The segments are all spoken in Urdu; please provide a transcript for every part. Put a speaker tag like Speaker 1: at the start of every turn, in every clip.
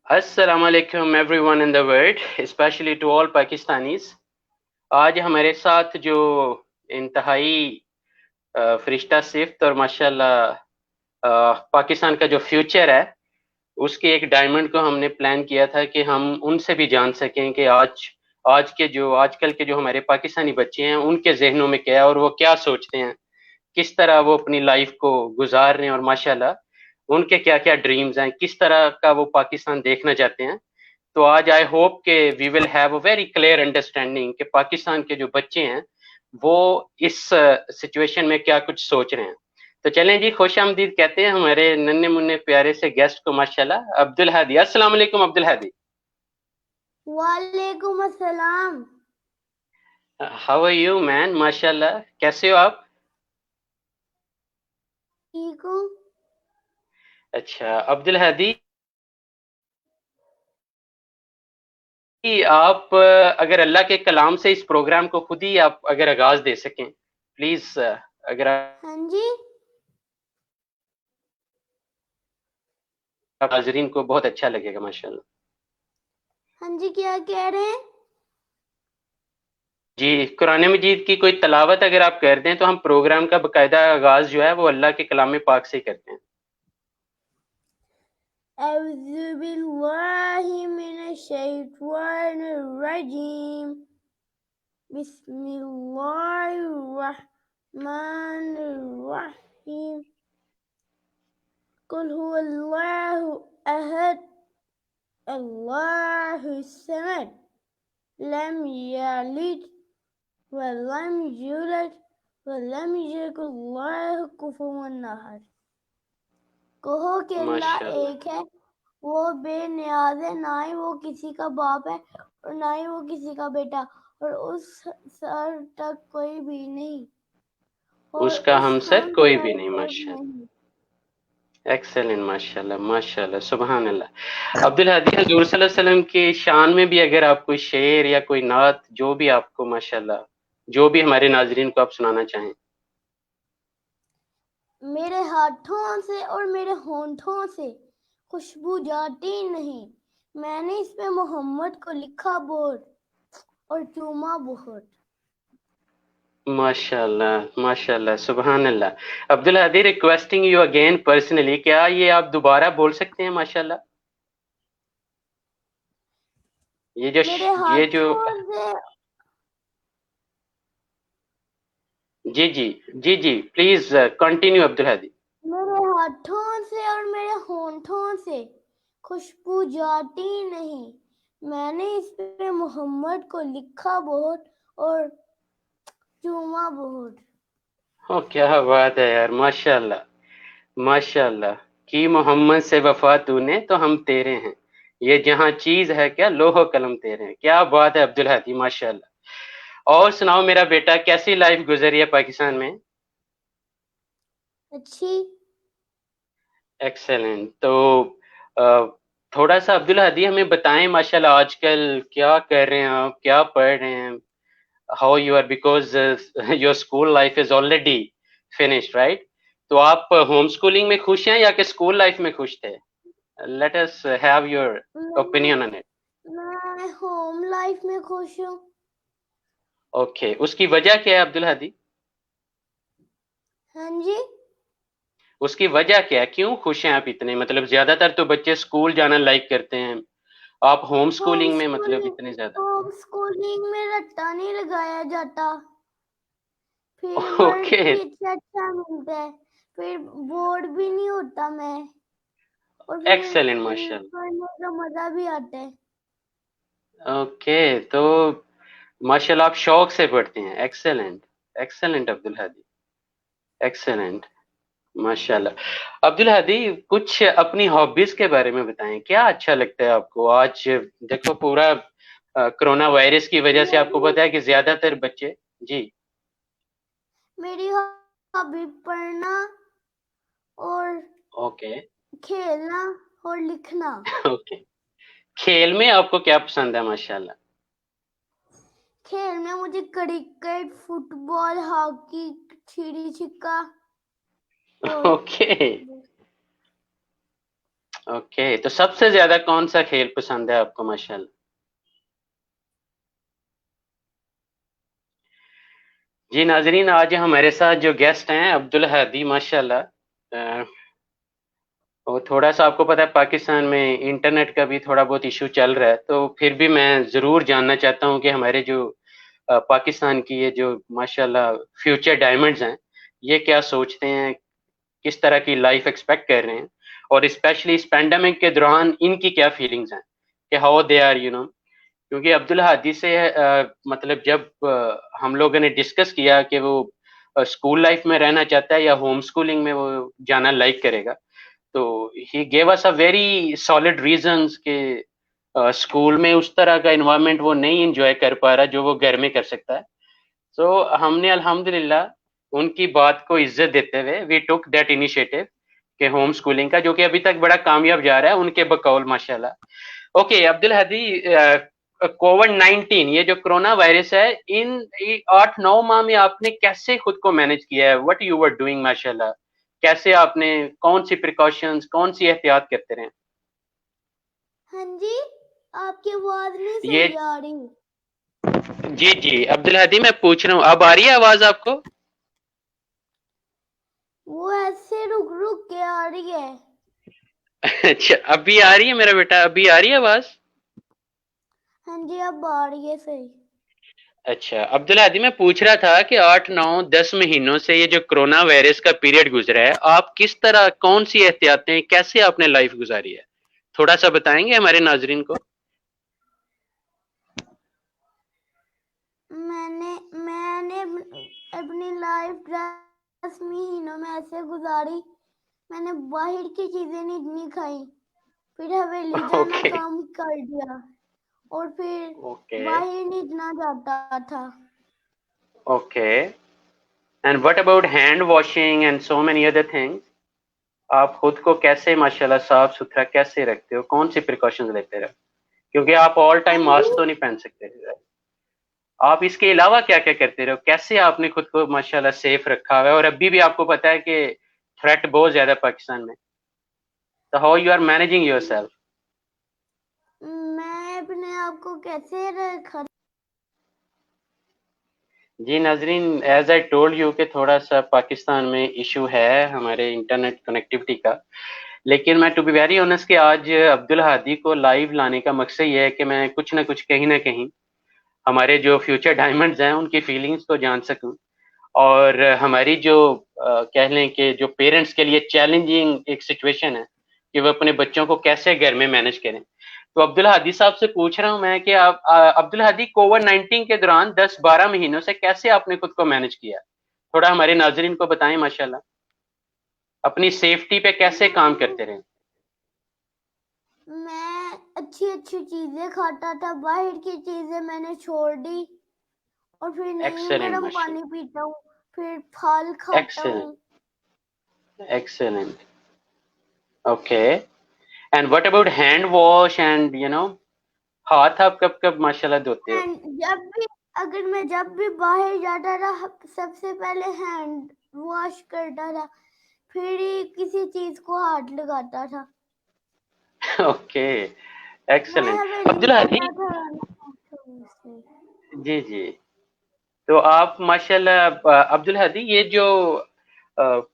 Speaker 1: السلام علیکم everyone in the world specially to all Pakistanis. آج ہمارے ساتھ جو انتہائی فرشتہ صفت اور ماشاءاللہ پاکستان کا جو فیوچر ہے اس کے ایک ڈائمنڈ کو ہم نے پلان کیا تھا کہ ہم ان سے بھی جان سکیں کہ آج کل کے جو ہمارے پاکستانی بچے ہیں ان کے ذہنوں میں کیا ہے اور وہ کیا سوچتے ہیں، کس طرح وہ اپنی لائف کو گزار رہے ہیں اور ماشاءاللہ ان کے کیا کیا ڈریمز ہیں، کس طرح کا وہ پاکستان دیکھنا چاہتے ہیں. تو آج آئی ہوپ کہ we will have a very clear understanding کہ پاکستان کے جو بچے ہیں وہ اس سچویشن میں کیا کچھ سوچ رہے ہیں. تو چلیں جی، خوش آمدید کہتے ہیں ہمارے ننے منے پیارے سے گیسٹ کو ماشاءاللہ عبدالہادی. السلام علیکم عبدالہادی.
Speaker 2: وعلیکم السلام.
Speaker 1: How are you man? ماشاءاللہ کیسے ہو آپ؟
Speaker 2: ٹھیک ہوں.
Speaker 1: اچھا عبدالہادی، آپ اگر اللہ کے کلام سے اس پروگرام کو خود ہی آپ اگر آغاز دے سکیں پلیز. اگر
Speaker 2: ہاں جی.
Speaker 1: آپ حاضرین کو بہت اچھا لگے گا ماشاءاللہ.
Speaker 2: ہاں جی، کیا کہہ رہے ہیں؟
Speaker 1: جی، قرآن مجید کی کوئی تلاوت اگر آپ کر دیں تو ہم پروگرام کا باقاعدہ آغاز جو ہے وہ اللہ کے کلام پاک سے ہی کرتے ہیں.
Speaker 2: اعوذ باللہ من الشیطان الرجیم. بسم اللہ الرحمن الرحیم. قل هو اللہ احد اللہ الصمد لم یلد ولم یولد ولم یکن لہ کفوا احد. کہو کہ اللہ
Speaker 1: ماشاءاللہ
Speaker 2: ایک ہے، وہ بے نیاز ہے، نہ ہی وہ کسی کا باپ ہے اور نہ ہی وہ کسی کا بیٹا، اور اس سر تک کوئی بھی نہیں اور
Speaker 1: اس کا
Speaker 2: اس
Speaker 1: ہمسر
Speaker 2: ہم
Speaker 1: کوئی بھی
Speaker 2: سر
Speaker 1: نہیں.
Speaker 2: تک
Speaker 1: ماشاءاللہ
Speaker 2: نہیں.
Speaker 1: ایکسلنٹ. ماشاءاللہ ماشاءاللہ سبحان اللہ. عبدالہادی، حضور صلی اللہ علیہ وسلم کی شان میں بھی اگر آپ کوئی شعر یا کوئی نعت جو بھی آپ کو ماشاءاللہ جو بھی ہمارے ناظرین کو آپ سنانا چاہیں.
Speaker 2: میرے ہاتھوں سے اور میرے ہونٹوں سے خوشبو جاتی نہیں، میں نے اس پہ محمد کو لکھا بہت اور چوما بہت.
Speaker 1: ماشاءاللہ ماشاءاللہ سبحان اللہ. Abdul Hadi, requesting you again personally, کیا یہ آپ دوبارہ بول سکتے ہیں ماشاءاللہ؟
Speaker 2: میرے
Speaker 1: یہ جو
Speaker 2: ہاتھوں سے
Speaker 1: جی جی جی جی پلیز کنٹینیو عبدالہادی.
Speaker 2: میرے ہاتھوں سے اور میرے ہونٹوں سے خوشبو جاتی نہیں، میں نے اس پہ محمد کو لکھا بہت اور چوما بہت.
Speaker 1: کیا بات ہے یار، ماشاءاللہ ماشاءاللہ. کی محمد سے وفا تو نے تو ہم تیرے ہیں، یہ جہاں چیز ہے کیا لوح و قلم تیرے ہیں. کیا بات ہے عبدالہادی ماشاءاللہ. اور سناؤ میرا بیٹا، کیسی لائف گزری ہے پاکستان میں؟
Speaker 2: اچھی.
Speaker 1: ایکسلنٹ. تو تھوڑا سا عبدالہادی ہمیں بتائیں ماشاءاللہ آج کل کیا کر رہے ہیں آپ، کیا پڑھ رہے ہیں؟ How you are, because your school life is already finished right. تو آپ ہوم اسکولنگ میں خوش ہیں یا کہ اسکول لائف میں خوش تھے؟ Let us have your opinion on it.
Speaker 2: میں ہوم لائف میں خوش ہوں.
Speaker 1: اوکے، اس کی وجہ کیا ہے عبدالہادی؟
Speaker 2: ہاں جی.
Speaker 1: اس کی وجہ کیا ہے، کیوں خوش ہیں آپ اتنے؟ مطلب زیادہ تر تو بچے اسکول جانا لائک کرتے ہیں، آپ ہوم اسکولنگ میں مطلب اتنے زیادہ.
Speaker 2: ہوم اسکولنگ میں رٹا نہیں لگایا جاتا، پھر مارکس
Speaker 1: اوکے
Speaker 2: بھی اچھا ملتا ہے، پھر بورڈ بھی نہیں ہوتا میں، اور پھر
Speaker 1: ایکسلنٹ ماشاءاللہ.
Speaker 2: پڑھنے کا مزہ بھی آتا ہے.
Speaker 1: اوکے، تو ماشاءاللہ آپ شوق سے پڑھتے ہیں. ایکسلنٹ ایکسلنٹ عبدالہادی، ایکسلنٹ ماشاءاللہ. عبدالہادی، کچھ اپنی ہابیز کے بارے میں بتائیں، کیا اچھا لگتا ہے آپ کو؟ آج دیکھو پورا کرونا وائرس کی وجہ سے آپ کو پتا ہے کہ زیادہ تر بچے. جی.
Speaker 2: میری ہابی پڑھنا اور
Speaker 1: اوکے
Speaker 2: کھیلنا اور لکھنا.
Speaker 1: اوکے. کھیل میں آپ کو کیا پسند ہے ماشاءاللہ؟
Speaker 2: کھیل میں مجھے کرکٹ، فٹ بال، ہاکی، چڑی چھکا اور
Speaker 1: اوکے اوکے، تو سب سے زیادہ کون سا کھیل پسند ہے آپ کو ماشاءاللہ؟ جی ناظرین، آج ہمارے ساتھ جو گیسٹ ہیں عبدالہادی ماشاءاللہ، وہ تھوڑا سا آپ کو پتا ہے پاکستان میں انٹرنیٹ کا بھی تھوڑا بہت ایشو چل رہا ہے، تو پھر بھی میں ضرور جاننا چاہتا ہوں کہ ہمارے جو پاکستان کی یہ جو ماشاءاللہ فیوچر ڈائمنڈز ہیں، یہ کیا سوچتے ہیں، کس طرح کی لائف ایکسپیکٹ کر رہے ہیں، اور اسپیشلی اس پینڈیمک کے دوران ان کی کیا فیلنگز ہیں کہ ہاؤ دے آر کیونکہ عبدالہادی سے مطلب جب ہم لوگوں نے ڈسکس کیا کہ وہ اسکول لائف میں رہنا چاہتا ہے یا ہوم اسکولنگ میں وہ جانا لائک کرے گا، تو he gave us a very solid reasons کہ اسکول میں اس طرح کا انوائرمنٹ وہ نہیں انجوائے کر پا رہا جو وہ گھر میں کر سکتا ہے. سو ہم نے الحمدللہ ان کی بات کو عزت دیتے ہوئے وی ٹک دیٹ انیشیٹو کہ ہوم اسکولنگ کا، جو کہ ابھی تک بڑا کامیاب جا رہا ہے ان کے بقول ماشاءاللہ. اوکے عبدالہادی، کووڈ 19 یہ جو کرونا وائرس ہے، ان 8-9 ماہ میں آپ نے کیسے خود کو مینج کیا ہے؟ وٹ یو ور ڈوئنگ ماشاءاللہ، کیسے آپ نے کون سی پریکاشنز، کون سی احتیاط کرتے رہے؟
Speaker 2: ہاں جی، آپ کی آواز نہیں
Speaker 1: یہ
Speaker 2: صحیح آ رہی.
Speaker 1: جی عبدالہادی میں پوچھ رہا ہوں، اب آ رہی ہے آواز آپ کو؟
Speaker 2: وہ ایسے رک رک کے آ رہی ہے.
Speaker 1: اچھا ابھی آ رہی ہے میرا بیٹا، ابھی آ رہی ہے آواز؟
Speaker 2: ہاں جی اب آ رہی ہے صحیح.
Speaker 1: اچھا عبدالہادی میں پوچھ رہا تھا کہ 8-9-10 مہینوں سے یہ جو کرونا وائرس کا پیریڈ گزرا ہے، آپ کس طرح، کون سی احتیاطیں، کیسے آپ نے لائف گزاری ہے، تھوڑا سا بتائیں گے ہمارے ناظرین کو؟
Speaker 2: میں نے اپنی لائف 10 مہینوں میں ایسے گزاری، میں نے باہر کی چیزیں نہیں کھائی، پھر حویلی جانا
Speaker 1: اوکے
Speaker 2: کام کر دیا، اور پھر
Speaker 1: اوکے
Speaker 2: باہر نہیں اتنا جاتا تھا.
Speaker 1: Okay. And what about hand washing and so many other things? آپ خود کو کیسے ماشاءاللہ صاف ستھرا کیسے رکھتے ہو، کون سی پریکاشنز لیتے رہو؟ کیونکہ آپ آل
Speaker 2: ہاں
Speaker 1: ٹائم
Speaker 2: جی،
Speaker 1: ماسک تو نہیں پہن سکتے، آپ اس کے علاوہ کیا کیا کرتے رہو، کیسے آپ نے خود کو ماشاءاللہ سیف رکھا ہوا ہے؟ اور ابھی بھی آپ کو پتا ہے کہ تھریٹ بہت زیادہ پاکستان میں، تو how you are managing yourself?
Speaker 2: میں اپنے آپ کو کیسے رکھا.
Speaker 1: جی ناظرین، ایز آئی ٹولڈ یو کہ تھوڑا سا پاکستان میں ایشو ہے ہمارے انٹرنیٹ کنیکٹیوٹی کا، لیکن میں ٹو بی ویری آنیسٹ کہ آج عبدالہادی کو لائیو لانے کا مقصد یہ ہے کہ میں کچھ نہ کچھ کہیں نہ کہیں ہمارے جو فیوچر ڈائمنڈز ہیں ان کی فیلنگز کو جان سکوں، اور ہماری جو کہہ لیں کہ جو پیرنٹس کے لیے چیلنجنگ ایک سچویشن ہے کہ وہ اپنے بچوں کو کیسے گھر میں مینج کریں. تو عبدالہادی صاحب سے پوچھ رہا ہوں میں کہ عبدالہادی کووڈ 19 کے دوران 10-12 مہینوں سے کیسے آپ نے خود کو مینج کیا؟ تھوڑا ہمارے ناظرین کو بتائیں ماشاءاللہ، اپنی سیفٹی پہ کیسے کام کرتے رہے؟
Speaker 2: میں اچھی چیزیں کھاتا تھا، باہر کی چیزیں میں نے چھوڑ دی، اور پھر نہیں
Speaker 1: ایکسلنٹ
Speaker 2: گرم پانی
Speaker 1: ماشاءاللہ،
Speaker 2: پیتا ہوں، پھر پھل کھاتا ہوں.
Speaker 1: Excellent. Okay. And what about hand wash and ہاتھ آپ کب کب ماشاءاللہ دھوتے ہو؟
Speaker 2: جب بھی باہر جاتا تھا سب سے پہلے ہینڈ واش کرتا تھا، پھر ہی کسی چیز کو ہاتھ لگاتا تھا.
Speaker 1: اوکے
Speaker 2: میں
Speaker 1: ایکسلنٹ.
Speaker 2: حویلی
Speaker 1: عبدالہادی،
Speaker 2: جاتا تھا.
Speaker 1: جی تو آپ ماشاءاللہ عبدالہادی، یہ جو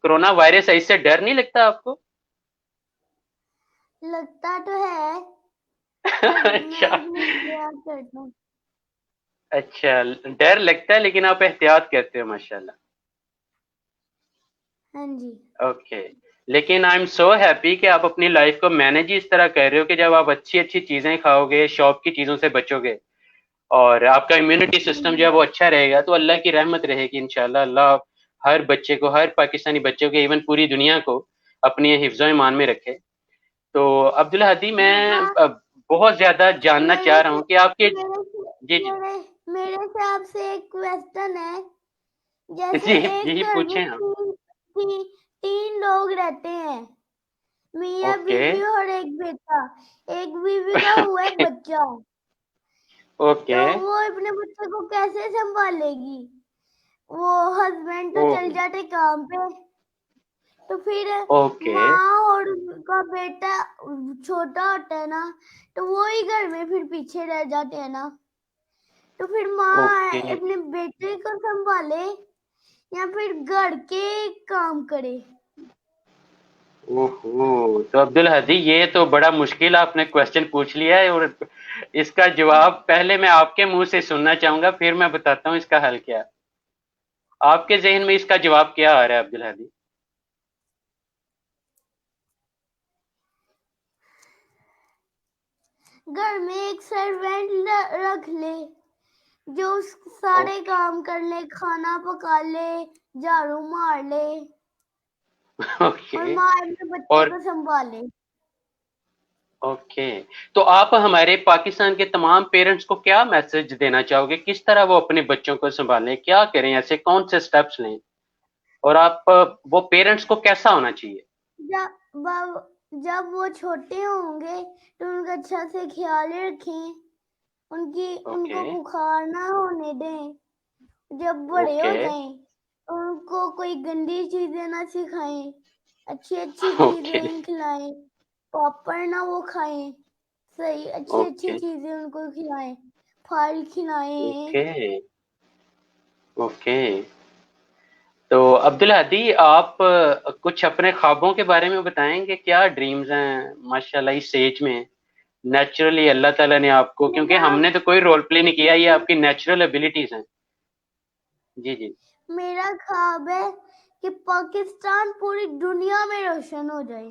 Speaker 1: کرونا وائرس ہے اس سے ڈر نہیں لگتا آپ کو؟
Speaker 2: لگتا تو ہے، پر میں
Speaker 1: اچھا
Speaker 2: اپنی احتیاط کرتا ہوں.
Speaker 1: اچھا، ڈر لگتا ہے لیکن آپ احتیاط کرتے ہو ماشاءاللہ.
Speaker 2: ہاں جی.
Speaker 1: اوکے. لیکن آئی ایم سو ہیپی کہ آپ اپنی لائف کو مینج اس طرح کر رہے ہو کہ جب آپ اچھی چیزیں کھاؤ گے، شاپ کی چیزوں سے بچو گے، اور آپ کا امیونٹی سسٹم جو ہے وہ اچھا رہے گا، تو اللہ کی رحمت رہے گی انشاءاللہ. اللہ ہر بچے کو، ہر پاکستانی بچے کو، ایون پوری دنیا کو اپنی حفظ و ایمان میں رکھے. تو عبدالہادی میں بہت زیادہ جاننا چاہ رہا ہوں کہ آپ کے جی
Speaker 2: میرے سے آپ سے ایک کویسچن ہے. جیسے
Speaker 1: جی
Speaker 2: ایک
Speaker 1: جی
Speaker 2: گھر میں
Speaker 1: پوچھیں آپ.
Speaker 2: 3 لوگ رہتے ہیں، میاں
Speaker 1: اوکے
Speaker 2: بیوی اور ایک بیٹا. ایک بیوی کا ہوا ہے بچہ، تو
Speaker 1: اوکے
Speaker 2: وہ اپنے بچے کو کیسے سنبھالے گی؟ وہ ہسبینڈ تو چل جاتے کام پہ، تو پھر
Speaker 1: اوکے
Speaker 2: ماں اور کا بیٹا چھوٹا ہوتا ہے نا تو وہی گھر میں پھر پیچھے رہ جاتے ہیں نا, تو پھر ماں اپنے بیٹے کو سنبھالے یا پھر گھر کے کام کرے.
Speaker 1: اوہو, تو عبدالہادی یہ تو بڑا مشکل آپ نے کوشچن پوچھ لیا ہے, اور اس کا جواب پہلے میں آپ کے منہ سے سننا چاہوں گا, پھر میں بتاتا ہوں اس کا حل کیا. آپ کے ذہن میں اس کا جواب کیا آ رہا ہے عبدالہادی؟
Speaker 2: گھر میں ایک سروینٹ رکھ لے جو سارے کام کر لے, کھانا پکا لے, جھاڑو مار لے, اور ماں اپنے بچے کو سنبھالے.
Speaker 1: اوکے, تو آپ ہمارے پاکستان کے تمام پیرنٹس کو کیا میسج دینا چاہو گے, کس طرح وہ اپنے بچوں کو سنبھالیں, کیا کریں, ایسے کون سے سٹیپس لیں, اور آپ وہ پیرنٹس کو کیسا ہونا چاہیے؟
Speaker 2: جب وہ چھوٹے ہوں گے تو ان کا اچھا سے خیال رکھیں, ان کو بخار نہ ہونے دیں. جب بڑے ہو جائیں ان کو کوئی گندی چیزیں نہ سکھائیں, اچھی اچھی چیزیں کھلائیں, پاپڑ نہ وہ کھائیں, صحیح اچھی چیزیں ان کو کھلائیں, پھل کھلائیں.
Speaker 1: اوکے, تو عبدالہادی آپ کچھ اپنے خوابوں کے بارے میں بتائیں گے, کیا ڈریمز ہیں ماشاءاللہ اس ایج میں؟ نیچرلی اللہ تعالیٰ نے آپ کو, کیونکہ ہم نے تو کوئی رول پلے نہیں کیا, یہ آپ کی نیچرل ابیلٹیز ہیں. جی جی.
Speaker 2: میرا خواب ہے کہ پاکستان پوری دنیا میں روشن ہو جائے.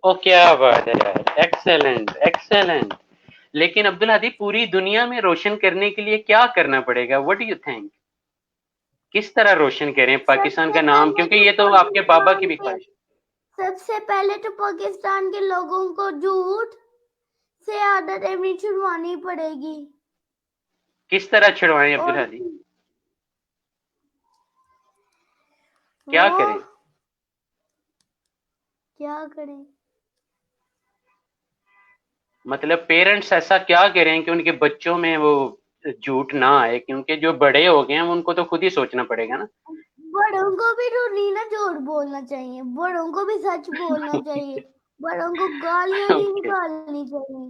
Speaker 1: او کیا بات ہے یار, ایکسیلنٹ ایکسیلنٹ. لیکن عبدالہادی پوری دنیا میں روشن کرنے کے لیے کیا کرنا پڑے گا, وٹ ڈو یو تھنک, کس طرح روشن کریں پاکستان کا نام, کیونکہ یہ تو آپ کے بابا کی بھی خواہش ہے.
Speaker 2: سب سے پہلے تو پاکستان کے لوگوں کو جھوٹ سے عادت اپنی چھڑوانی پڑے گی.
Speaker 1: کس طرح چھڑوائیں عبدالہادی, کیا کریں؟ مطلب پیرنٹس ایسا کیا کریں کہ ان کے بچوں میں وہ جھوٹ نہ آئے, کیونکہ جو بڑے ہو گئے ہیں ان کو تو خود ہی سوچنا پڑے گا نا.
Speaker 2: بڑوں کو بھی تو نہیں نا جھوٹ بولنا چاہیے, بڑوں کو بھی سچ بولنا چاہیے, بڑوں کو گالیاں نہیں نکالنی چاہیے.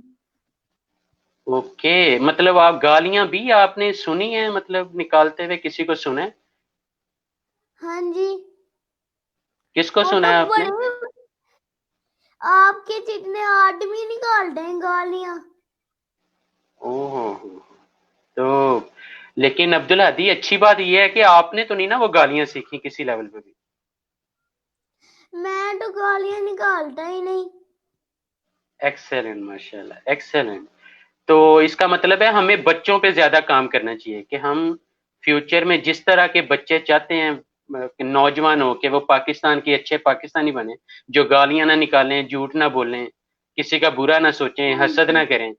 Speaker 1: اوکے, مطلب آپ گالیاں بھی آپ نے سنی ہیں, مطلب نکالتے ہوئے کسی کو سنا ہے؟
Speaker 2: ہاں جی.
Speaker 1: کس کو
Speaker 2: وہ
Speaker 1: سنا
Speaker 2: تو
Speaker 1: ہے آپ نے؟
Speaker 2: آپ کے جتنے آدمی نکالتے ہیں گالیاں.
Speaker 1: تو لیکن عبدالہادی اچھی بات یہ ہے کہ آپ نے تو نہیں نا وہ گالیاں سیکھی کسی لیول پہ بھی.
Speaker 2: میں تو گالیاں نکالتا ہی نہیں.
Speaker 1: ایکسیلنٹ, ماشاءاللہ ایکسیلنٹ. تو اس کا مطلب ہے ہمیں بچوں پہ زیادہ کام کرنا چاہیے, کہ ہم فیوچر میں جس طرح کے بچے چاہتے ہیں نوجوان ہو کہ وہ پاکستان کے اچھے پاکستانی بنے, جو گالیاں نہ نکالیں, جھوٹ نہ بولیں, کسی کا برا نہ سوچیں, حسد نہ کریں,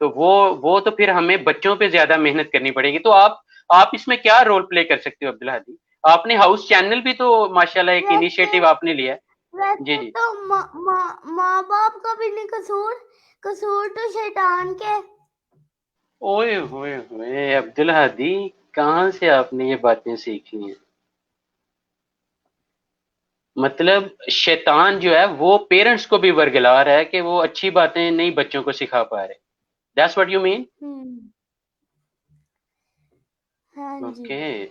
Speaker 1: تو وہ تو پھر ہمیں بچوں پہ زیادہ محنت کرنی پڑے گی. تو آپ اس میں کیا رول پلے کر سکتے ہو عبدالہادی؟ آپ نے ہاؤس چینل بھی تو ماشاءاللہ ایک انیشیٹو آپ نے لیا ہے. جی جی.
Speaker 2: تو ماں باپ کا بھی نہیں قصور تو شیطان کے.
Speaker 1: اوئے ہوئے ہوئے عبدالہادی, کہاں سے آپ نے یہ باتیں سیکھی ہیں؟ مطلب شیطان جو ہے وہ پیرنٹس کو بھی ورگلا رہا ہے کہ وہ اچھی باتیں نہیں بچوں کو سکھا پا رہے. That's what you mean? Okay,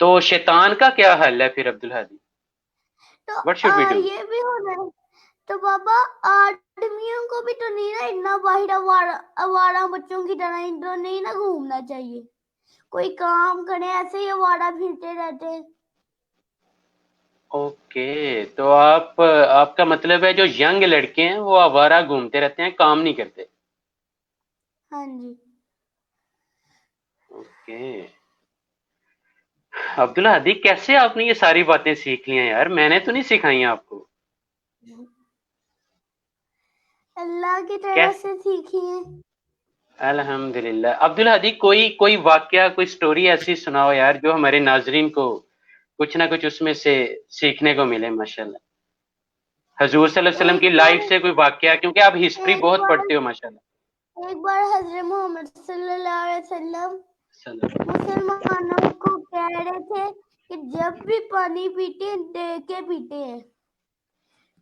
Speaker 1: تو شیطان کا کیا حل ہے پھر Abdul Hadi? What should we do?
Speaker 2: یہ بھی ہونا ہے تو بابا آدمیوں کو بھی تو نہیں نا اتنا باہر آوارہ بچوں کی طرح نہیں نا گھومنا چاہیے. کوئی کام کرے, ایسے ہی آوارہ پھرتے رہتے ہیں.
Speaker 1: اوکے, تو آپ کا مطلب ہے جو ینگ لڑکے ہیں وہ آوارہ گھومتے رہتے ہیں, کام نہیں کرتے.
Speaker 2: ہاں جی.
Speaker 1: اوکے عبدالہادی, کیسے آپ نے یہ ساری باتیں سیکھ لی ہیں یار, میں نے تو نہیں سکھائی ہیں آپ کو.
Speaker 2: اللہ کی طرف سے سیکھی ہیں.
Speaker 1: الحمدللہ. عبدالہادی کوئی واقعہ, کوئی سٹوری ایسی سناؤ یار جو ہمارے ناظرین کو کچھ نہ کچھ اس میں سے سیکھنے کو ملے. ماشاءاللہ حضور صلی اللہ علیہ وسلم کی لائف سے کوئی واقعہ, کیونکہ آپ ہسٹری بہت پڑھتے ہو ماشاءاللہ.
Speaker 2: ایک بار حضرت محمد صلی اللہ علیہ وسلم مسلمانوں کو کہہ رہے تھے کہ جب بھی پانی پیتے دیکھ کے پیتے ہیں.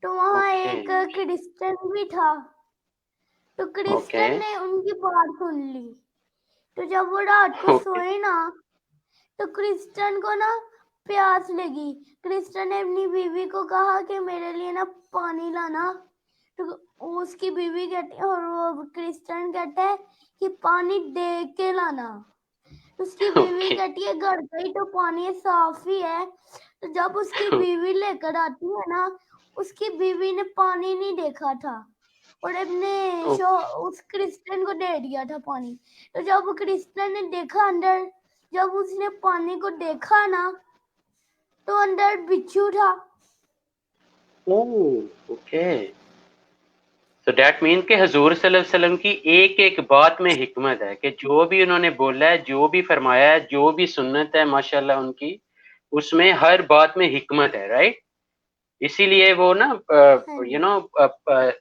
Speaker 2: تو وہاں ایک ایک کرسچن بھی تھا تو کرسچن نے ان کی بات سن لی تو جب وہ رات کو سوئے نا تو کرسچن کو نا پیاس لگی. کرسچن نے اپنی بیوی کو کہا کہ میرے لیے نا پانی لانا تو اس کی بیوی کہتی اور وہ کرسچن کہتا ہے کہ پانی دے کے لانا. اس کی بیوی کہتی ہے گھر کا ہی تو پانی صاف ہی ہے. تو جب اس کی بیوی لے کر آتی ہے نا اس کی بیوی نے پانی نہیں دیکھا تھا اور اپنے اس کرسچن کو دے دیا تھا پانی. تو جب کرسچن نے دیکھا اندر جب اس نے پانی کو دیکھا نا تو اندر بچھو تھا.
Speaker 1: اوکے تو دیٹ مین کہ حضور صلی اللہ علیہ وسلم کی ایک ایک بات میں حکمت ہے کہ جو بھی انہوں نے بولا ہے جو بھی فرمایا ہے جو بھی سنت ہے ماشاءاللہ ان کی اس میں ہر بات میں حکمت ہے. رائٹ اسی لیے وہ نا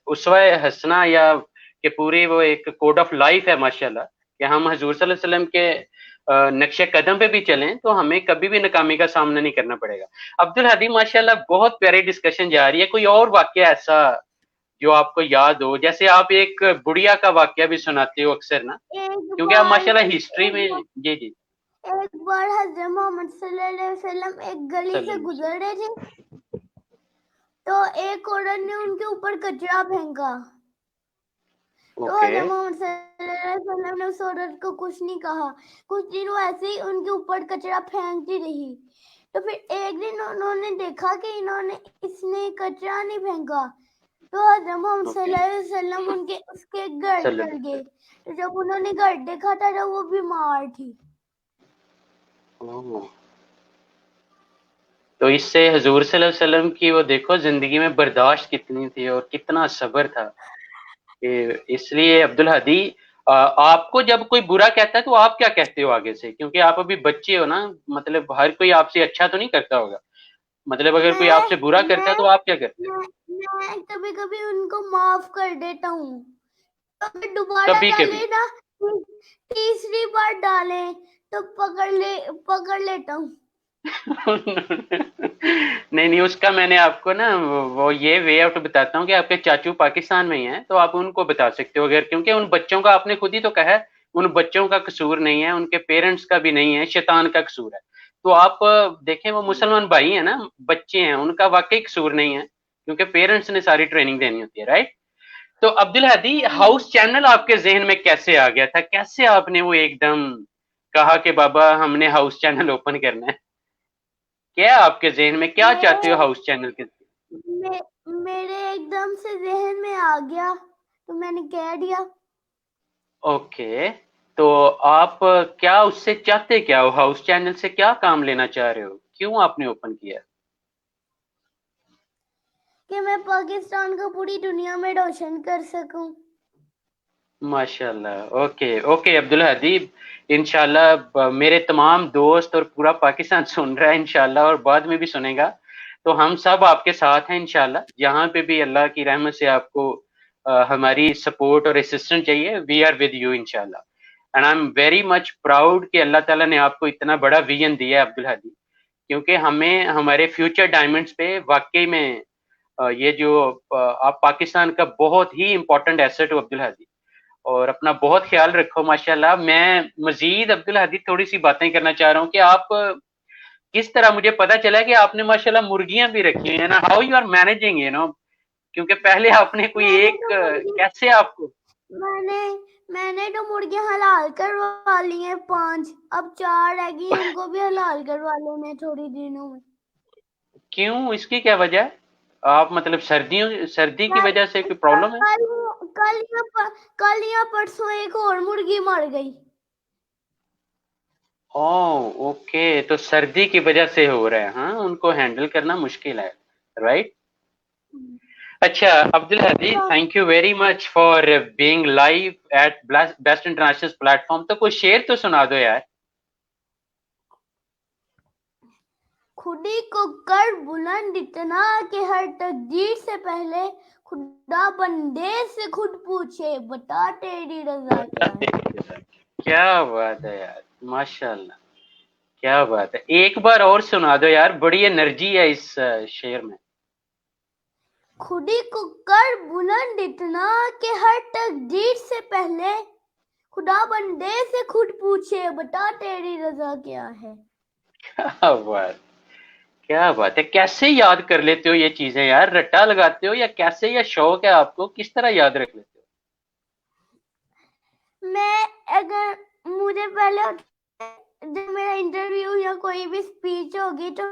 Speaker 1: اسوہ حسنہ یا کہ پوری وہ ایک کوڈ آف لائف ہے ماشاءاللہ کہ ہم حضور صلی اللہ علیہ وسلم کے نقش قدم پہ بھی چلیں تو ہمیں کبھی بھی ناکامی کا سامنا نہیں کرنا پڑے گا. عبدالہادی ماشاءاللہ بہت پیاری ڈسکشن جا رہی ہے. کوئی اور واقعہ ایسا جو آپ کو یاد ہو جیسے آپ ایک بڑیا کا واقعہ بھی سناتے ہو اکثر نا کیونکہ آپ ماشاءاللہ ہسٹری میں جی
Speaker 2: ایک بار حضرت محمد صلی اللہ علیہ وسلم ایک گلی سے گزر رہے تھے تو ایک عورت نے ان کے اوپر کچرا پھینکا تو حضرت محمد صلی اللہ علیہ وسلم نے اس عورت کو کچھ نہیں کہا. کچھ دن وہ ایسے ہی ان کے اوپر کچرا پھینکتی رہی تو پھر ایک دن انہوں نے دیکھا کہ اس نے کچرا نہیں پھینکا تو حضرت محمد صلی اللہ علیہ وسلم اس کے گھر چل گئے. تو جب انہوں نے گھر دیکھا تھا تو وہ بیمار تھی.
Speaker 1: تو اس سے حضور صلی اللہ علیہ وسلم کی وہ دیکھو زندگی میں برداشت کتنی تھی اور کتنا صبر تھا. اس لیے عبدالہادی آپ کو جب کوئی برا کہتا ہے تو آپ کیا کہتے ہو آگے سے کیونکہ آپ ابھی بچے ہو نا مطلب ہر کوئی آپ سے اچھا تو نہیں کرتا ہوگا مطلب اگر کوئی آپ سے برا کرتا ہے تو آپ کیا کرتے ہیں؟
Speaker 2: میں کبھی کبھی ان کو معاف کر دیتا ہوں. اگر دوبارہ
Speaker 1: کبھی کبھی
Speaker 2: ڈالے نا تیسری بار ڈالے تو پکڑ لیتا ہوں.
Speaker 1: نہیں اس کا میں نے آپ کو نا وہ یہ وے آؤٹ بتاتا ہوں کہ آپ کے چاچو پاکستان میں ہی ہیں تو آپ ان کو بتا سکتے ہو اگر کیونکہ ان بچوں کا آپ نے خود ہی تو کہا ہے ان بچوں کا قصور نہیں ہے ان کے پیرنٹس کا بھی نہیں ہے شیطان کا قصور ہے. تو آپ دیکھیں وہ مسلمان بھائی ہیں نا بچے ہیں ان کا واقعی قصور نہیں ہے کیونکہ پیرنٹس نے ساری ٹریننگ دینی ہوتی ہے. رائٹ تو عبدالہادی ہاؤس چینل آپ کے ذہن میں کیسے آ گیا تھا کیسے آپ نے وہ ایک دم کہا کہ بابا ہم نے ہاؤس چینل اوپن کرنا ہے کیا آپ کے ذہن میں کیا چاہتے ہو ہاؤس چینل کے
Speaker 2: میرے ایک دم سے ذہن میں آ گیا تو میں نے کہہ دیا.
Speaker 1: اوکے تو آپ کیا اس سے چاہتے کیا ہو ہاؤس چینل سے کیا کام لینا چاہ رہے ہو کیوں آپ نے اوپن کیا
Speaker 2: کہ میں پاکستان کو پوری دنیا میں روشن کر سکوں.
Speaker 1: ماشاءاللہ اوکے عبدالہادی انشاءاللہ میرے تمام دوست اور پورا پاکستان سن رہا ہے انشاءاللہ اور بعد میں بھی سنے گا تو ہم سب آپ کے ساتھ ہیں انشاءاللہ جہاں پہ بھی اللہ کی رحمت سے آپ کو ہماری سپورٹ اور اسسٹنٹ چاہیے وی آر ود یو انشاءاللہ and I am very much proud کہ اللہ تعالیٰ نے آپ کو اتنا بڑا ویژن دیا ہے عبدالہادی کیونکہ ہمیں ہمارے فیوچر ڈائمنڈس پہ واقعی میں یہ جو آپ پاکستان کا بہت ہی امپورٹنٹ ایسٹ ہو عبدالہادی اور اپنا بہت خیال رکھو ماشاءاللہ. میں مزید عبدالہادی تھوڑی سی باتیں کرنا چاہ رہا ہوں کہ آپ کس طرح مجھے پتا چلا کہ آپ نے ماشاءاللہ مرغیاں بھی رکھی ہیں نا ہاؤ یو آر مینیجنگ کیونکہ پہلے آپ نے کوئی ایک کیسے آپ کو
Speaker 2: میں نے تو مرغیاں حلال کروا لی ہیں 5 اب 4 رہ گئی ان کو بھی حلال کروا لینا تھوڑی دنوں میں.
Speaker 1: کیوں اس کی کیا وجہ ہے آپ مطلب سردی کی وجہ سے کوئی پرابلم ہے
Speaker 2: کل یا پرسوں ایک اور مرغی مر گئی.
Speaker 1: اوکے تو سردی کی وجہ سے ہو رہا ہے ہاں ان کو ہینڈل کرنا مشکل ہے رائٹ اچھا Abdul Hadi thank you very much for being live at best international platform تو کوئی شعر تو سنا دو یار
Speaker 2: خودی کو کر بلند اتنا کہ ہر تقدیر سے پہلے خدا بندے سے خود پوچھے بتا تیری رضا کیا ہے.
Speaker 1: کیا بات ہے یار ماشاءاللہ کیا بات ہے ایک بار اور سنا دو یار بڑی انرجی ہے اس شعر میں.
Speaker 2: خودی کو کر بلند اتنا کہ ہر تقدیر سے پہلے خدا بندے سے خود پوچھے بتا تیری رضا کیا ہے.
Speaker 1: کیا بات ہے، کیسے یاد کر لیتے ہو یہ چیزیں یار؟ رٹا لگاتے ہو یا کیسے؟ یا شوق ہے آپ کو؟ کس طرح یاد رکھ لیتے ہو؟
Speaker 2: میں اگر مجھے پہلے جب میرا انٹرویو یا کوئی بھی اسپیچ ہوگی تو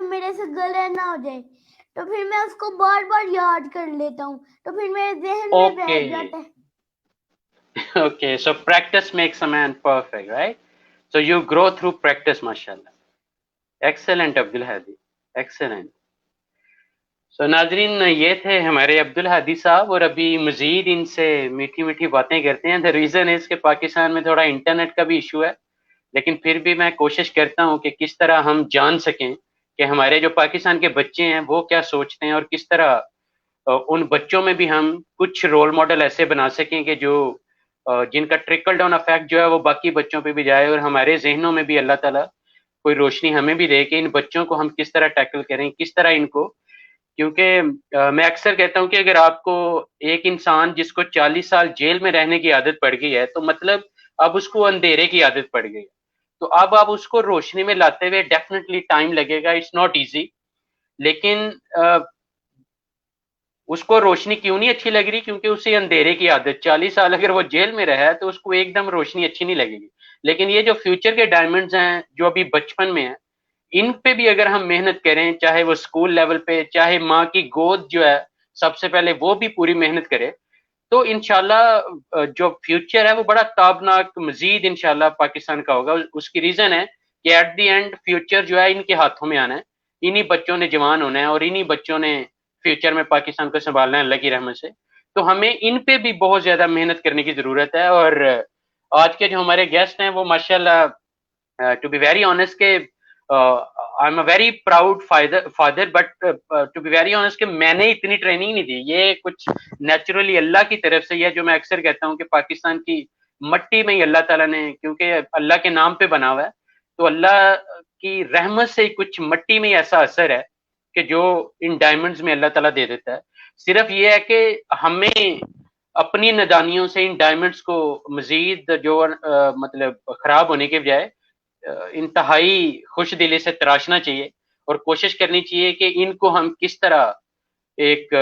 Speaker 2: میرے سے غلط نہ ہو جائے تو پھر میں اس کو بار بار یاد کر لیتا ہوں تو پھر میرے ذہن میں بیٹھ جاتا ہے.
Speaker 1: Okay, so practice makes a man perfect, right? So you grow through practice, mashallah. Excellent, Abdul Hadi. Excellent. So ناظرین، یہ تھے ہمارے عبد الحادی صاحب، اور ابھی مزید ان سے میٹھی میٹھی باتیں کرتے ہیں. The reason is کہ پاکستان میں تھوڑا انٹرنیٹ کا بھی ایشو ہے، لیکن پھر بھی میں کوشش کرتا ہوں کہ کس طرح ہم جان سکیں کہ ہمارے جو پاکستان کے بچے ہیں وہ کیا سوچتے ہیں، اور کس طرح ان بچوں میں بھی ہم کچھ رول ماڈل ایسے بنا سکیں کہ جو جن کا ٹرکل ڈاؤن افیکٹ جو ہے وہ باقی بچوں پہ بھی جائے، اور ہمارے ذہنوں میں بھی اللہ تعالیٰ کوئی روشنی ہمیں بھی دے کہ ان بچوں کو ہم کس طرح ٹیکل کریں، کس طرح ان کو. کیونکہ میں اکثر کہتا ہوں کہ اگر آپ کو ایک انسان جس کو 40 سال جیل میں رہنے کی عادت پڑ گئی ہے، تو مطلب اب اس کو اندھیرے کی عادت پڑ گئی ہے. تو اب آپ اس کو روشنی میں لاتے ہوئے ڈیفینیٹلی ٹائم لگے گا، اٹس ناٹ ایزی. لیکن اس کو روشنی کیوں نہیں اچھی لگ رہی؟ کیونکہ اسے اندھیرے کی عادت. 40 سال اگر وہ جیل میں رہا ہے تو اس کو ایک دم روشنی اچھی نہیں لگے گی. لیکن یہ جو فیوچر کے ڈائمنڈز ہیں جو ابھی بچپن میں ہیں، ان پہ بھی اگر ہم محنت کریں، چاہے وہ اسکول لیول پہ، چاہے ماں کی گود جو ہے سب سے پہلے وہ بھی پوری محنت کرے، تو انشاءاللہ جو فیوچر ہے وہ بڑا تابناک مزید انشاءاللہ پاکستان کا ہوگا. اس کی ریزن ہے کہ ایٹ دی اینڈ فیوچر جو ہے ان کے ہاتھوں میں آنا ہے، انہی بچوں نے جوان ہونا ہے، اور انہی بچوں نے فیوچر میں پاکستان کو سنبھالنا ہے اللہ کی رحمت سے. تو ہمیں ان پہ بھی بہت زیادہ محنت کرنے کی ضرورت ہے. اور آج کے جو ہمارے گیسٹ ہیں وہ ماشاءاللہ ٹو بی ویری آنیسٹ کہ I am a very proud father, but to be very honest کہ میں نے اتنی ٹریننگ نہیں دی. یہ کچھ نیچرلی اللہ کی طرف سے، یہ جو میں اکثر کہتا ہوں کہ پاکستان کی مٹی میں ہی اللہ تعالیٰ نے، کیونکہ اللہ کے نام پہ بنا ہوا ہے، تو اللہ کی رحمت سے کچھ مٹی میں ایسا اثر ہے کہ جو ان ڈائمنڈز میں اللہ تعالیٰ دے دیتا ہے. صرف یہ ہے کہ ہمیں اپنی ندانیوں سے ان ڈائمنڈز کو مزید جو مطلب خراب ہونے کے بجائے انتہائی خوش دلی سے تراشنا چاہیے، اور کوشش کرنی چاہیے کہ ان کو ہم کس طرح ایک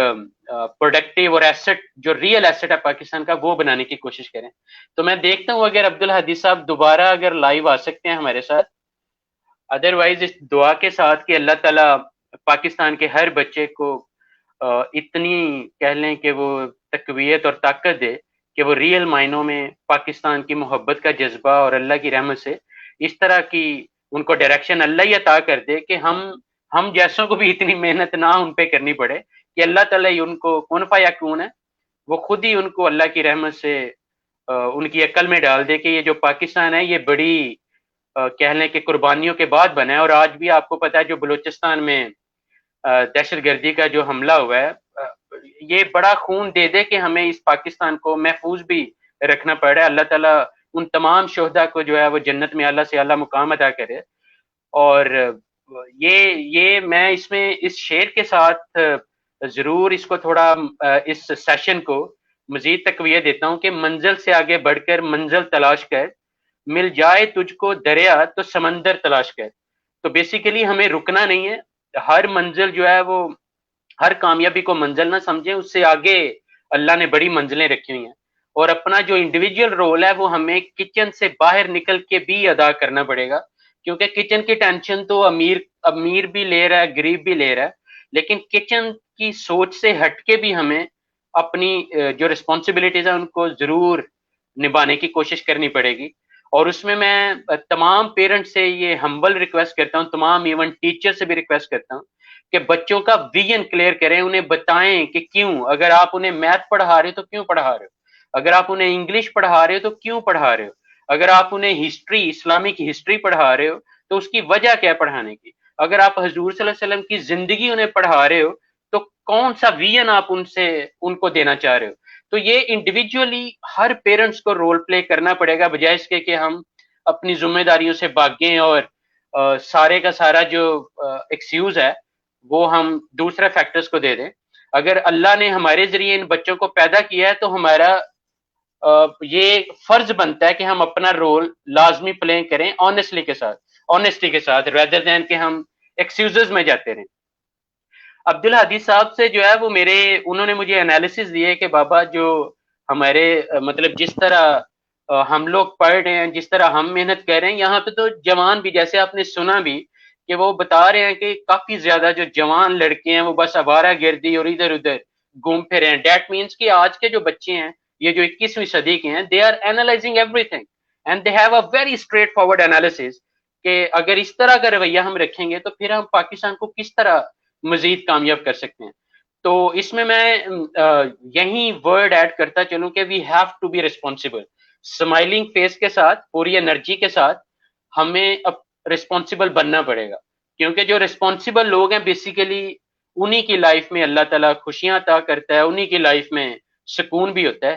Speaker 1: پروڈکٹیو اور ایسٹ، جو ریئل ایسٹ ہے پاکستان کا، وہ بنانے کی کوشش کریں. تو میں دیکھتا ہوں اگر عبد الحدیث صاحب دوبارہ اگر لائیو آ سکتے ہیں ہمارے ساتھ، ادروائز اس دعا کے ساتھ کہ اللہ تعالیٰ پاکستان کے ہر بچے کو اتنی کہہ لیں کہ وہ تقویت اور طاقت دے کہ وہ ریئل معنوں میں پاکستان کی محبت کا جذبہ اور اللہ کی رحمت سے اس طرح کی ان کو ڈائریکشن اللہ ہی عطا کر دے کہ ہم جیسوں کو بھی اتنی محنت نہ ان پہ کرنی پڑے، کہ اللہ تعالیٰ ہی ان کو کون فیکون ہے، وہ خود ہی ان کو اللہ کی رحمت سے ان کی عقل میں ڈال دے کہ یہ جو پاکستان ہے یہ بڑی کہہ لیں کہ قربانیوں کے بعد بنا ہے. اور آج بھی آپ کو پتا ہے جو بلوچستان میں دہشت گردی کا جو حملہ ہوا ہے، یہ بڑا خون دے دے کہ ہمیں اس پاکستان کو محفوظ بھی رکھنا پڑ رہا ہے. اللہ تعالیٰ ان تمام شہداء کو جو ہے وہ جنت میں اعلیٰ سے اعلیٰ مقام ادا کرے. اور یہ میں اس میں اس شعر کے ساتھ ضرور اس کو تھوڑا اس سیشن کو مزید تقویت دیتا ہوں کہ منزل سے آگے بڑھ کر منزل تلاش کر، مل جائے تجھ کو دریا تو سمندر تلاش کر. تو بیسیکلی ہمیں رکنا نہیں ہے، ہر منزل جو ہے وہ، ہر کامیابی کو منزل نہ سمجھیں، اس سے آگے اللہ نے بڑی منزلیں رکھی ہوئی ہیں. اور اپنا جو انڈیویجول رول ہے وہ ہمیں کچن سے باہر نکل کے بھی ادا کرنا پڑے گا، کیونکہ کچن کی ٹینشن تو امیر بھی لے رہا ہے، غریب بھی لے رہا ہے، لیکن کچن کی سوچ سے ہٹ کے بھی ہمیں اپنی جو رسپانسبلٹیز ہیں ان کو ضرور نبھانے کی کوشش کرنی پڑے گی. اور اس میں تمام پیرنٹ سے یہ ہمبل ریکویسٹ کرتا ہوں، تمام ایون ٹیچر سے بھی ریکویسٹ کرتا ہوں کہ بچوں کا ویژن کلیئر کریں، انہیں بتائیں کہ کیوں. اگر آپ انہیں میتھ پڑھا رہے ہو تو کیوں پڑھا رہے ہو، اگر آپ انہیں انگلش پڑھا رہے ہو تو کیوں پڑھا رہے ہو، اگر آپ انہیں ہسٹری، اسلامک ہسٹری پڑھا رہے ہو تو اس کی وجہ کیا پڑھانے کی، اگر آپ حضور صلی اللہ علیہ وسلم کی زندگی انہیں پڑھا رہے ہو تو کون سا ویژن آپ ان کو دینا چاہ رہے ہو. تو یہ انڈیویجولی ہر پیرنٹس کو رول پلے کرنا پڑے گا، بجائے اس کے کہ ہم اپنی ذمہ داریوں سے بھاگیں اور سارے کا سارا جو ایکسکیوز ہے وہ ہم دوسرے فیکٹرز کو دے دیں. اگر اللہ نے ہمارے ذریعے ان بچوں کو پیدا کیا ہے تو ہمارا یہ فرض بنتا ہے کہ ہم اپنا رول لازمی پلے کریں آنےسٹی کے ساتھ ریدر دین کہ ہم ایکسکیوزز میں جاتے رہیں. عبدالحدی صاحب سے جو ہے وہ انہوں نے مجھے انالیسس دیے کہ بابا جو ہمارے مطلب جس طرح ہم لوگ پڑھ رہے ہیں، جس طرح ہم محنت کر رہے ہیں، یہاں پہ تو جوان بھی، جیسے آپ نے سنا بھی کہ وہ بتا رہے ہیں کہ کافی زیادہ جو جوان لڑکے ہیں وہ بس آوارہ گردی اور ادھر ادھر گھوم پھر رہے ہیں. دیٹ مینس کہ آج کے جو بچے ہیں، یہ جو 21ویں صدی کے ہیں، they are analysing everything and they have a very straightforward analysis کہ اگر اس طرح کا رویہ ہم رکھیں گے تو پھر ہم پاکستان کو کس طرح مزید کامیاب کر سکتے ہیں. تو اس میں یہی ورڈ ایڈ کرتا چلوں کہ we have to be responsible. Smiling face کے ساتھ، پوری انرجی کے ساتھ ہمیں ریسپانسبل بننا پڑے گا، کیونکہ جو ریسپانسبل لوگ ہیں بیسیکلی انہی کی لائف میں اللہ تعالیٰ خوشیاں عطا کرتا ہے، انہی کی لائف میں سکون بھی ہوتا ہے.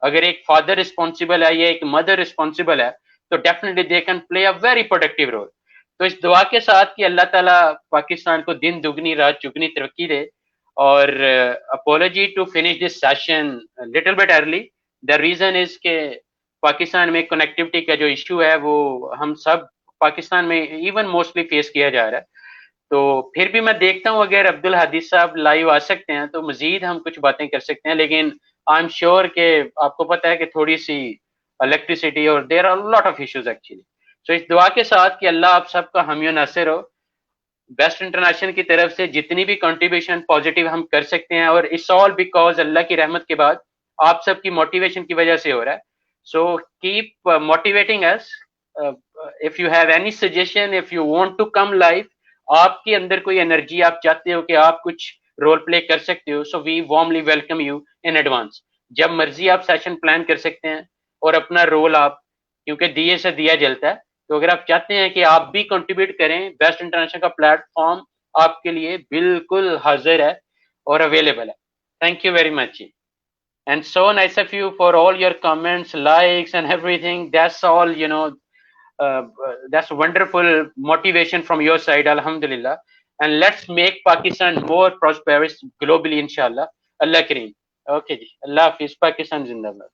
Speaker 1: اگر ایک فادر ریسپانسبل ہے یا ایک مدر ریسپانسبل ہے تو definitely they can play a very productive role. تو اس دعا کے ساتھ کہ اللہ تعالیٰ پاکستان کو دن دگنی رات چگنی ترقی دے. اور apology to finish this session little bit early. The reason is کہ پاکستان میں کنیکٹیوٹی کا جو ایشو ہے وہ ہم سب پاکستان میں ایون موسٹلی فیس کیا جا رہا ہے. تو پھر بھی میں دیکھتا ہوں اگر عبدالحدی صاحب لائیو آ سکتے ہیں تو مزید ہم کچھ باتیں کر سکتے ہیں، لیکن آئی ایم شیور کہ آپ کو پتہ ہے کہ تھوڑی سی الیکٹریسٹی اور there are lot of issues actually. So اس دعا کے ساتھ کہ اللہ آپ سب کا حامی و ناصر ہو. بیسٹ انٹرنیشنل کی طرف سے جتنی بھی کنٹریبیوشن پازیٹیو ہم کر سکتے ہیں، اور اٹس آل بیکاز اللہ کی رحمت کے بعد آپ سب کی موٹیویشن کی وجہ سے ہو رہا ہے. So keep motivating us. If you have any suggestion, if you want to come life, آپ کے اندر کوئی انرجی آپ چاہتے ہو کہ آپ کچھ رول پلے کر سکتے ہو، so we warmly welcome you in advance. جب مرضی آپ سیشن پلان کر سکتے ہیں اور اپنا رول آپ، کیونکہ دیے سے دیا جلتا ہے، تو اگر آپ چاہتے ہیں کہ آپ بھی کنٹریبیوٹ کریں، بیسٹ انٹرنیشنل کا پلیٹ فارم آپ کے لیے بالکل حاضر ہے اور اویلیبل ہے. Thank you very much. And so nice of you for all your comments, likes and everything. That's all, that's wonderful motivation from your side, alhamdulillah. And let's make Pakistan more prosperous globally, inshallah. Allah Kareem. Okay ji. Allah Hafiz. Pakistan Zindabad.